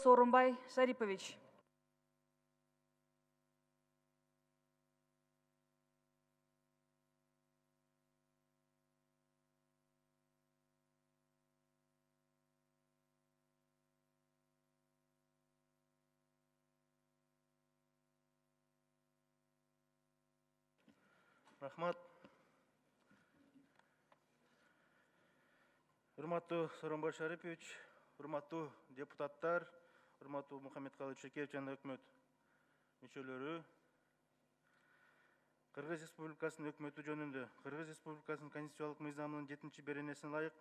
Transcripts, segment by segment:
Сооронбай Шарипович. Рахмат. Урматтуу Сооронбай Шарипович, урматтуу депутаттар, урматтуу Мухаммедкалый Чекеев жана өкмөт мүчөлөрү. Кыргыз Республикасынын өкмөтү жөнүндө Кыргыз Республикасынын конституциялык мыйзамынын 7-беренесине ылайык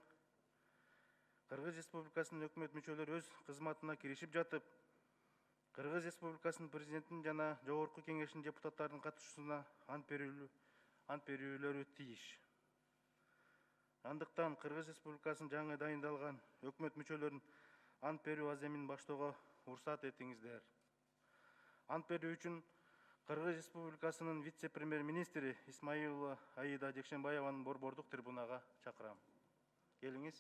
Кыргыз Республикасынын өкмөт мүчөлөрү өз кызматына киришип жатып, Кыргыз Республикасынын президентин жана жогорку кеңешинин депутаттардын катышуусуна ант берүүлөрү тийиш. Андыктан Кыргыз Республикасынын жаңы дайындалган өкмөт мүчөлөрүн ант берүү аземин баштоого уруксат этиңиздер. Ант берүү үчүн Кыргыз Республикасынын вице-премьер-министри Исмаилова Аида Жекшенбаеваны борбордук трибунага чакырам. Келиңиз.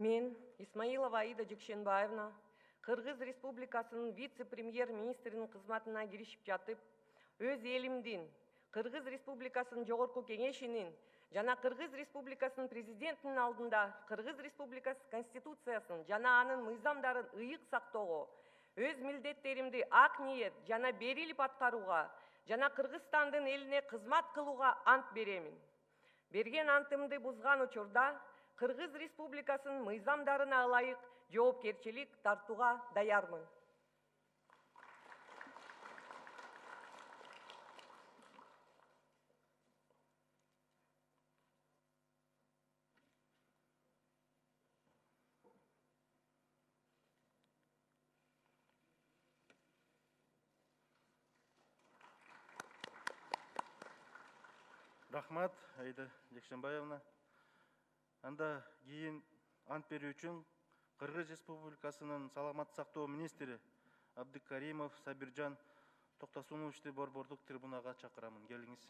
Мен, Исмаилова Аида Жекшенбаевна, Кыргыз Республикасынын вице-премьер-министринин кызматына киришип жатып, өз элимдин, Кыргыз Республикасынын жогорку кеңешинин жана Кыргыз Республикасынын президентинин алдында Кыргыз Республикасы Конституциясын жана анын мыйзамдарын ыйык сактоого, өз милдеттеримди ак ниет жана берилип аткарууга жана Кыргызстандын элине кызмат кылууга ант беремин. Берген антымды бузган учурда Кыргыз Республикасынын мыйзамдарына ылайык жоопкерчилик тартууга даярмын. Рахмат, Аида Жекшенбаевна. Анда кийин ант берүү үчүн Кыргыз Республикасынын саламаттык сактоо министри Абдыкаримов Сабиржан Токтосуновичти борбордук трибунага чакырамын. Келиңиз.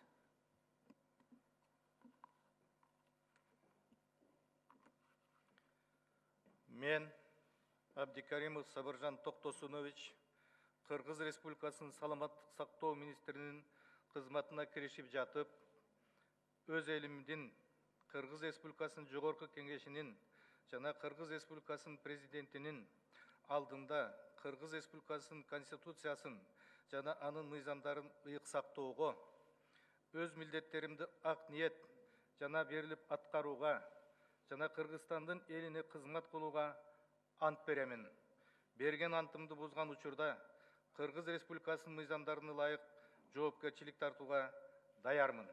Мен, Абдыкаримов Сабиржан Токтосунович, Кыргыз Республикасынын саламаттык сактоо министринин кызматына киришип жатып, өз элимдин, Кыргыз Республикасынын жогорку кеңешинин жана Кыргыз Республикасынын президентинин алдында Кыргыз Республикасынын конституциясын жана анын мыйзамдарын ыйык сактоого, өз милдеттеримди ак ниет жана берилип аткарууга жана Кыргызстандын элине кызмат кылууга ант беремин. Берген антымды бузган учурда Кыргыз Республикасынын мыйзамдарына ылайык жоопкерчилик тартууга даярмын.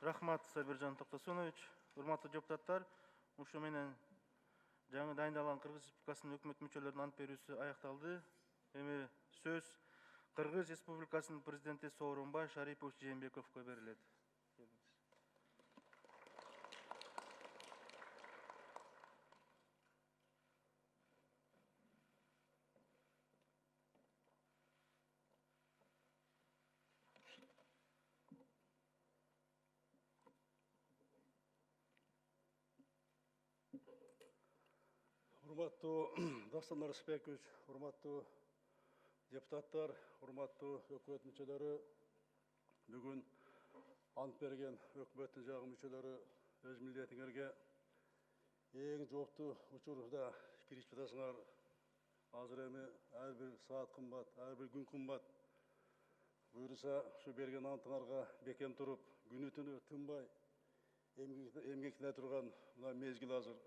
Рахмат, Сабиржан Токтосунович. Урматтуу депутаттар, ушу менен жаңы дайындалган Кыргыз Республикасынын өкмөт мүчөлөрүнүн ант берүүсү аякталды. Эми сөз Кыргыз Республикасынын президенти Сооронбай Шарипович Жээнбековго берилет. Урматтуу Дастан Арысбекович, урматтуу депутаттар, урматтуу өкмөт мүчөлөрү, бүгүн ант берген өкмөттүн жагы мүчөлөрү өз милдетиңерге эң жооптуу учурда киришип жатасыңар. Азыр эми ар бир саат кымбат, ар бир күн кымбат. Буюрса, ушу берген антыңарга бекем туруп, күнү түнү тынбай эмгектене турган мына мезгил азыр.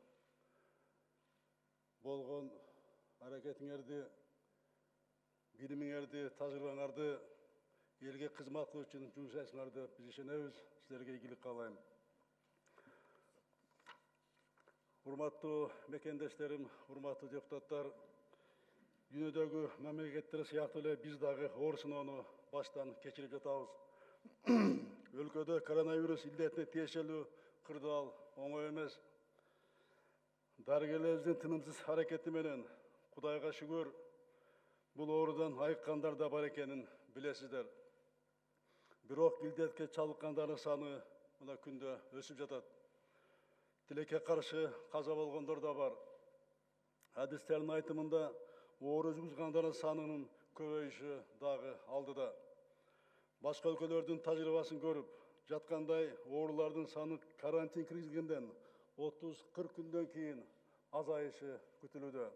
Болгон аракетиңерди, билимиңерди, тажрыйбаңарды Elге қызмат кылуу үчүн жумшайсыңар деп биз ишенебиз. Силерге ийгилик каалайм. Урматтуу мекендештерим, урматтуу депутаттар, дүйнөдөгү мамлекеттер сыяктуу эле биз дагы оор сыноону баштан кечирип жатабыз. Өлкөдө коронавирус илдетине тиешелүү кырдаал оңой эмес. Дарыгерлерибиздин тынымсыз аракети менен Кудайга шүгүр бул оорудан айыккандар да бар экенин билесиздер. Бирок илдетке чалдыккандардын саны мына күндө өсүп жатат. Тилекке каршы каза болгондор да бар. Адистердин айтымында оору жугузгандардын санынын көбөйүшү дагы алдыда. Башка өлкөлөрдүн тажрыйбасын көрүп жаткандай, оорулардын саны карантин киргизилгенден 30-40 күндөн кийин азайышы күтүлүүдө.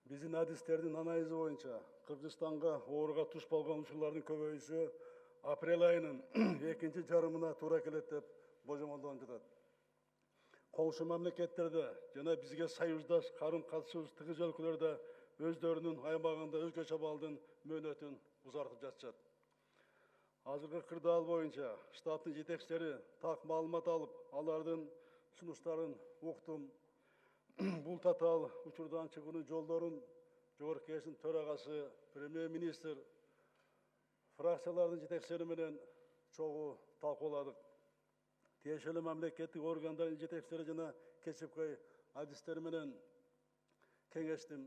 Биздин адистердин анализи боюнча Кыргызстанга ооруга туш болгон учурлардын көбөйүшү апрель айынын экинчи жарымына туура келет деп божомолдонуп жатат. Коңшу мамлекеттерде жана бизге союздаш карым катышуубуз тыгыз өлкөлөрдө өздөрүнүн аймагында өзгөчө абалдын мөөнөтүн узартып жатышат. Азыркы кырдаал боюнча штаттын жетекчилери так маалымат алып, алардын сунуштарын уктум. Бул татаал учурдан чыгуунун жолдорун Жогорку Кеңештин төрагасы, премьер-министр, фракциялардын жетекчилери менен чогуу талкууладык. Тиешелүү мамлекеттик органдардын жетекчилери жана кесипкөй адистери менен кеңештим.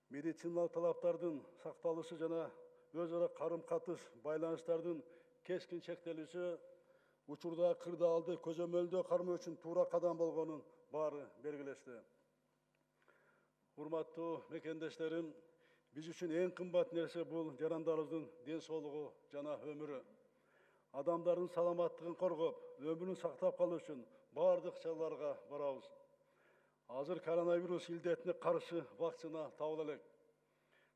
Медициналык талаптардын сакталышы жана өз ара карым-катыш байланыштардын кескин чектелиши учурда кырдаалды көзөмөлдөө кармоо үчүн туура кадам болгонун баары белгилешти. Урматтуу мекендештерим, биз үчүн эң кымбат нерсе бул жарандарыбыздын ден соолугу жана өмүрү. Адамдардын саламаттыгын коргоп, өмүрүн сактап калуу үчүн бардык чараларга барабыз. Азыр коронавирус илдетине каршы вакцина табыла элек.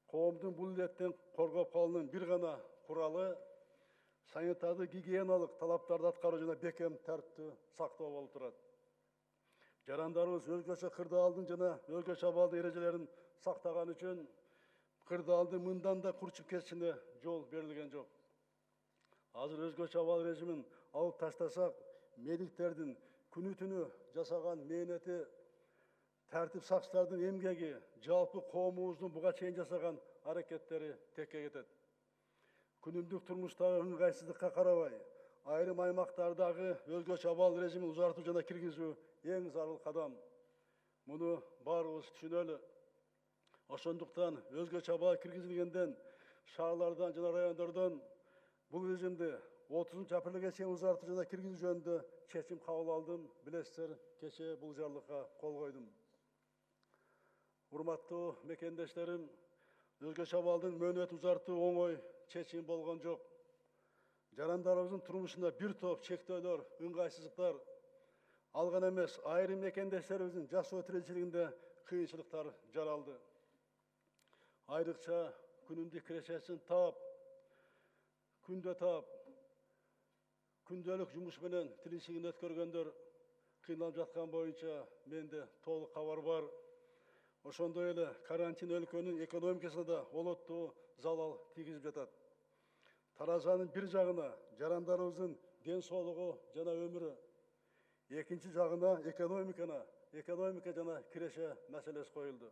Коомдун бул илдеттен коргоп калуунун бир гана куралы санитардык гигиеналык талаптарды аткаруу жана бекем тартиптүү сактоо болуп турат. Жарандарыбыз өзгөчө кырдаалдын жана өзгөчө абалдын эрежелерин сактаган үчүн кырдаалдын мындан да курчуп кетишине жол берилген жок. Азыр өзгөчө абал режимин алып таштасак, медиктердин күнү-түнү жасаган мээнети, тартип сакчылардын эмгеги, жалпы коомубуздун буга чейин жасаган аракеттери текке кетет. Күнүмдүк турмуштагы ыңгайсыздыкка карабай, айрым аймактардагы өзгөчө абал режимин узартуу жана киргизүү эң зарыл кадам. Муну баарыбыз түшүнөлү. Ошондуктан өзгөчө абал киргизилгенден шаарлардан жана райондордон бул режимди 30 апрелге чейин узартуу жана киргизүү жөнүндө чечим кабыл алдым. Билесиздер, кече бул жарлыкка кол койдум. Урматтуу мекендештерим, өзгөчө абалдын мөөнөтүн узартуу оңой чечим болгон жок. Жарандарыбыздын турмушунда бир топ чектөөлөр, ыңгайсыздыктар алган эмес, айрым мекендештерибиздин жашоо тиричилигинде кыйынчылыктар жаралды. Айрыкча күнүмдүк кирешесин таап, күндө таап, күндөлүк жумуш менен тиричилигин өткөргөндөр кыйналып жаткан боюнча менде толук кабар бар. Ошондой эле карантин өлкөнүн экономикасына да олоттуу залал тийгизип жатат. Таразанын бир жагына жарандарыбыздын ден соолугу жана өмүрү, экинчи жагына экономика жана киреше маселеси коюлду.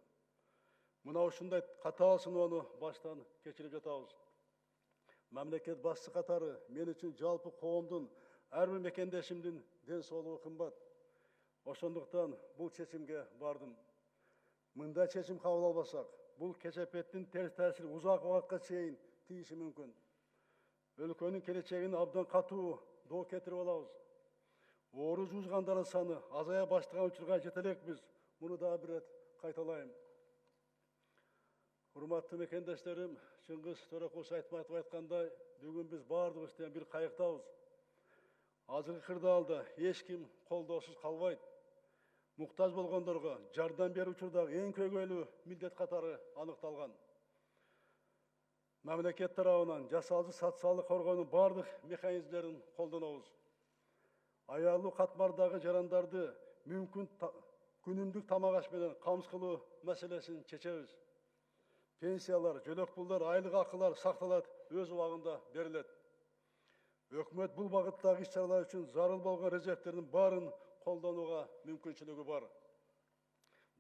Мына ушундай катаал сыноону баштан кечирип жатабыз. Мамлекет башчысы катары мен үчүн жалпы коомдун ар бир мекендешимдин ден соолугу кымбат. Ошондуктан бул чечимге бардым. Мындай чечим кабыл албасак, бул кесепеттин терс таасири узак убакытка чейин тийиши мүмкүн. Өлкөнүн келечегин абдан катуу доо кетирип алабыз. Оору жугузгандардын саны азая баштаган учурга жете элекпиз. Муну дагы бир рет кайталайм. Урматтуу мекендештерим, Чыңгыз Төрөкулович Айтматов айткандай, бүгүн биз бардыгыбыз тең бир кайыктабыз. Азыркы кырдаалда эч ким колдоосуз калбайт. Муктаж болгондорго жардам берүү учурдагы эң көйгөйлүү милдет катары аныкталган. Мамлекет тарабынан жасалчу социалдык коргоонун бардык механизмдерин колдонобуз. Аялуу катмардагы жарандарды мүмкүн күнүмдүк тамак аш менен камсыз кылуу маселесин чечебиз. Пенсиялар, жөлөк пулдар, айлык акылар сакталат, өз убагында берилет. Өкмөт бул багыттагы иш-чаралар үчүн зарыл болгон резервтердин баарын колдонууга мүмкүнчүлүгү бар.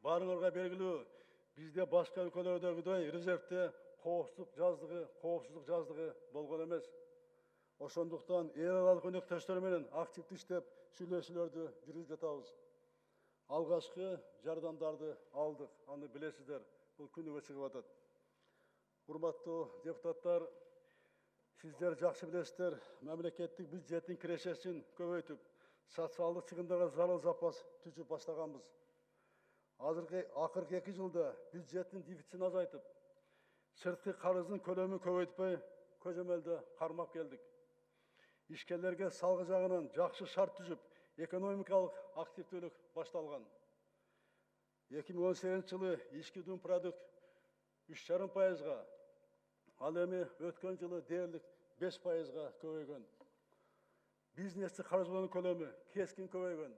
Барыңарга белгилүү, бизде башка өлкөлөрдөгүдөй резервте коопсуздук жаздыгы болгон эмес. Ошондуктан эл аралык өнөктөштөр менен активдүү иштеп, сүйлөшүүлөрдү жүргүзүп жатабыз. Алгачкы жардамдарды алдык, аны билесиздер, бул күнүгө чыгып атат. Урматтуу депутаттар, сиздер жакшы билесиздер, мамлекеттик бюджеттин кирешесин көбөйтүп, социалдык чыгымдарга зарыл запас түзүп баштаганбыз. Акыркы 2 жылда бюджеттин дефицитин азайтып, сырткы карыздын көлөмүн көбөйтпөй, көзөмөлдө кармап келдик. Ишкерлерге салгы жагынан жакшы шарт түзүп, экономикалык активдүүлүк башталган. 2018 жылы ички дум продукт 3,5%, ал эми өткөн жылы дээрлик 5%-га көбөйгөн. Бизнести каржылоонун көлөмү кескин көбөйгөн.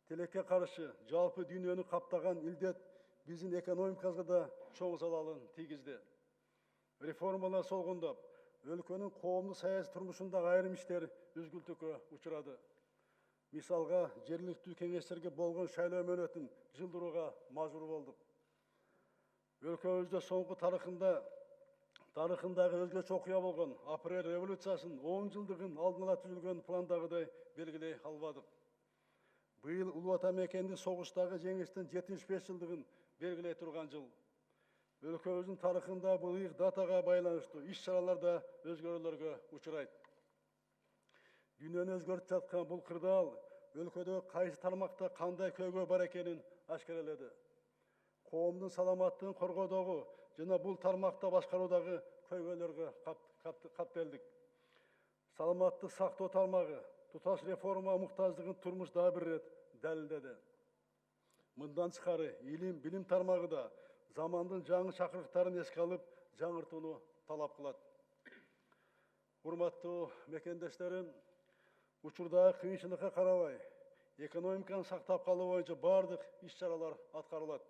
Тилекке каршы жалпы дүйнөнү каптаган илдет биздин экономикабызга да чоң залалын тийгизди. Реформалар солгундап, өлкөнүн коомдук саясий турмушундагы айрым иштер үзгүлтүккө учурады. Мисалга, жергиликтүү кеңештерге болгон шайлоо мөөнөтүн жылдырууга мажбур болдук. Өлкөбүздө соңку тарыхындагы өзгөчө окуя болгон апрель революциясынын 10 жылдыгын алдын ала түзүлгөн пландагыдай белгилей албадык. Быйыл Улуу Ата мекендик согуштагы жеңиштин 75 жылдыгын белгилей турган жыл. Өлкөбүздүн тарыхында бул ыйык датага байланыштуу иш-чаралар да өзгөрүүлөргө учурайт. Дүйнөнү өзгөртүп жаткан бул кырдаал өлкөдө кайсы тармакта кандай көйгөй бар экенин ашкереледи. Коомдун саламаттыгын коргоодогу жана бул тармакта башкаруудагы көйгөйлөргө каптелдик. Саламаттык сактоо тармагы туташ реформа муктаждыгын турмуш дагы бир ирет далилдеди. Мындан тышкары илим, билим тармагы да замандын жаңы чакырыктарын эске алып, жаңыртууну талап кылат. Урматтуу мекендештерим, учурдагы кыйынчылыкка карабай, экономиканы сактап калуу боюнча бардык иш-чаралар аткарылат.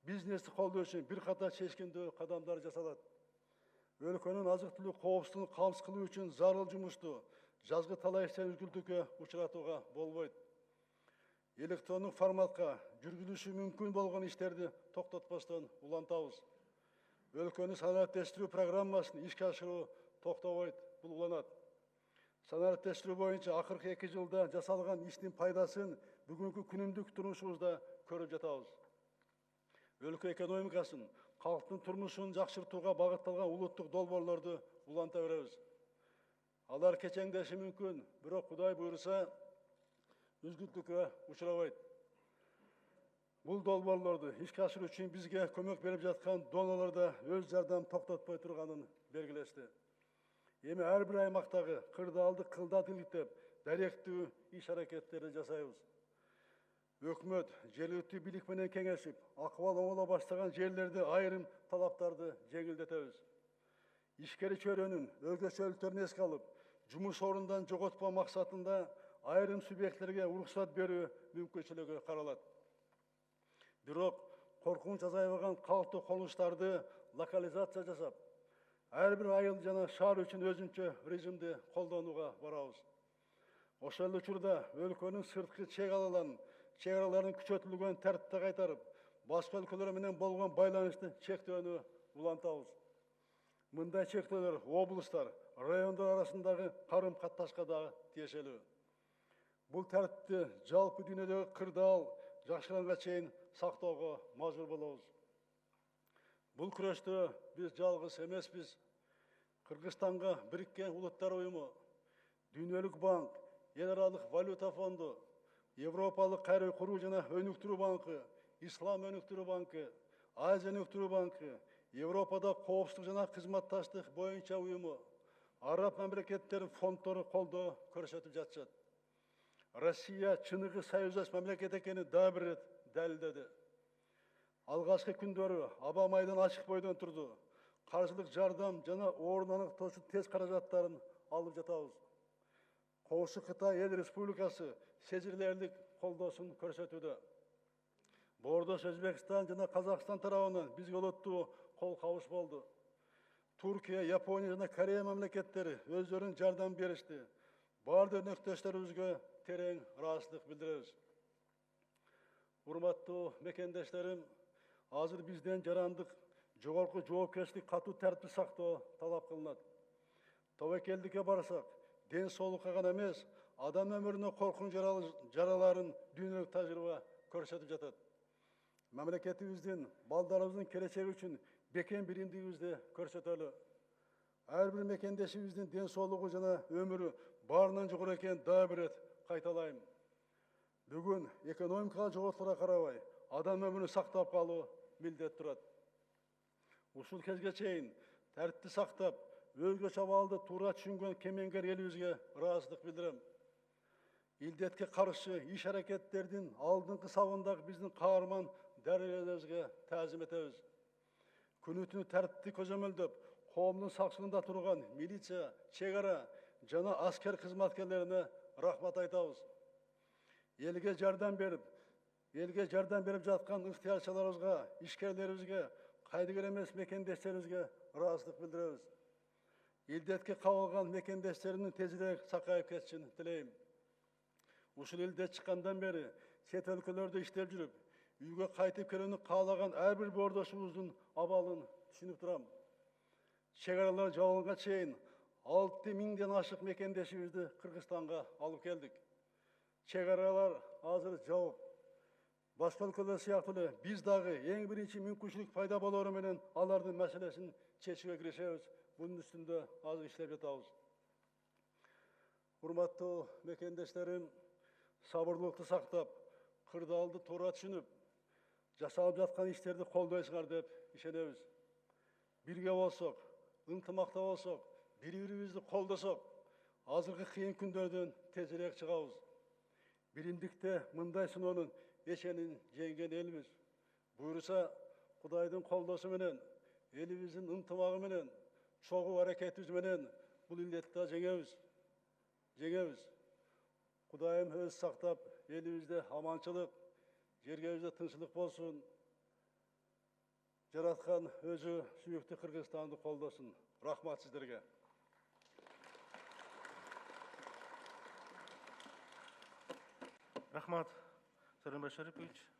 Бизнести колдоо үчүн бир катар чечкиндүү кадамдар жасалат. Өлкөнүн азык-түлүк коопсуздугун камсыз кылуу үчүн зарыл жумушту жазгы талай иштер үзгүлтүккө учуратууга болбойт. Электрондук форматка жүргүзүлүшү мүмкүн болгон иштерди токтотпостон улантабыз. Өлкөнү санариптештирүү программасын ишке ашыруу токтобойт, бул уланат. Санариптештирүү боюнча акыркы 2 жылда жасалган иштин пайдасын бүгүнкү күнүмдүк турмушубузда көрүп жатабыз. Өлкө экономикасын, калктын турмушун жакшыртууга багытталган улуттук долбоорлорду уланта беребиз. Алар кечеңдеши мүмкүн, бирок Кудай буйруса, үзгүлтүккө учурабайт. Бул долбоорлорду ишке ашыруу үчүн бизге көмөк берип жаткан донорлор да өз жардам токтотпой турганын белгилешти. Эми ар бир аймактагы кырдаалды кылдат иликтеп, даректүү иш-аракеттерди жасайбыз. Өкмөт жергиликтүү бийлик менен кеңешип, акыбал оңоло баштаган жерлерде айрым талаптарды жеңилдетебиз. Ишкери чөйрөнүн өзгөчөлүктөрүн эске алып, жумуш орундан жоготпоо максатында айрым субъекттерге уруксат берүү мүмкүнчүлүгү каралат. Бирок коркунуч азайбаган калктуу конуштарды локализация жасап, ар бир айыл жана шаар үчүн өзүнчө режимди колдонууга барабыз. Ошол эле учурда өлкөнүн сырткы чек-араларын күчөтүлгөн тартипте кайтарып, башка өлкөлөр менен болгон байланышты чектөөнү улантабыз. Мындай чектөөлөр облустар, райондор арасындагы карым-катташка дагы тиешелүү. Бул тартипти жалпы дүйнөдөгү кырдаал жакшыранга чейин сактоого мажбур болобуз. Бул күрөштө биз жалгыз эмеспиз. Кыргызстанга Бириккен Улуттар Уюму, Дүйнөлүк банк, Эл аралык валюта фонду, Европалык кайра куруу жана өнүктүрүү банкы, Ислам өнүктүрүү банкы, Азия өнүктүрүү банкы, Европада коопсуздук жана кызматташтык боюнча уюму, араб мамлекеттеринин фонддору колдоо көрсөтүп жатышат. Россия чыныгы союздаш мамлекет экенин дагы бир ирет далилдеди. Алгачкы күндөрү аба майдан ачык бойдон турду. Каржылык жардам жана орун аныктоочу тест каражаттарын алып жатабыз. Коңшу Кытай Эл Республикасы сезилерлик колдоосун көрсөтүүдө. Боордош Өзбекстан жана Казакстан тарабынан бизге олоттуу кол кабыш болду. Türkiye, Japonya jana Koreya memleketleri özlerinin jardam berişdi. Barda nökteşlerimizge tereň rahatsızlyk bildireriz. Hurmatly mekendeşlerim, hazır bizden jarandyk jogorku jogapkerçilik katu tertip sakto talap kılınat. Tawakkeldikке barsak, den soğlukka gana emes, adam ömürüne korkunç jaraların dünyalыk tajryba körsetip jatat. Memleketimizden, baldarımızın keleceği için beken birimdigimizde körseteli. Her bir mekendeşimizin den soğluğu jana ömürü barынан jogor eken daha bir et kaytalayım. Bugün ekonomikal jogotlara karabay, adam ömürünü saktap kalı mildet turat. Usul kezge çeyin, tertipti saktap, özgö çabaldı tuğra düşüngön kemenker elibizge rahatsızlyk bildirem. İldetke karşı iş hareketlerinin aldыңkı savundak bizden kahraman derelerimizge tazim etebiz. Күнүтүнү tertipti көзөмөлдөp, коомдун сакчылыгында турган милиция, чегара жана аскер кызматкерлерине рахмат айтабыз. Elge жардам берип жаткан ыктыярчыларыбызга, ишкерлерибизге, кайдыгер эмес мекендештерибизге ыраазычылык билдиребиз. Илдетке кабылган мекендештеримдин тезирээк сакайып кетишин тилейм. Ушул элде чыккандан бери чет өлкөлөрдө иштеп жүрүп, үйгө кайтып келүүнү каалаган ар бир боордошубуздун абалын түшүнүп турам. Чегаралар жабылганга чейин 6000ден ашык мекендешибизди Кыргызстанга алып келдик. Чегаралар азыр жабык. Башка өлкөлөр сыяктуу эле биз дагы эң биринчи мүмкүнчүлүк пайда болоору менен алардын маселесин чечүүгө киришебиз. Bunun üstünde az işlep жатабыз. Hurmatlı mekendештерим, sabırlılıkты сактап, кырдаалды туура түшүнүп, жасалып жаткан иштерди колдойсуңар деп ишенебиз. Бирге болсок, ынтымакта болсок, бири-бирибизди колдосок, азыркы кыйын күндөрдөн тезирээк чыгабыз. Биримдикте мындай сыноонун эшенин жеңген элбиз. Буйруса, Кудайдын колдосу менен, элибиздин ынтымагы менен, çoğu hareketimiz menen bu illetті жеңебиz. Kudayım öz saktap, elimizde amançılık, жерgebizde tınçılık bolsun. Jaratkan özü süyüktü Kırgızstan'dı koldosun. Rahmat sizlerge. Rahmat, Сооронбай Шарипович.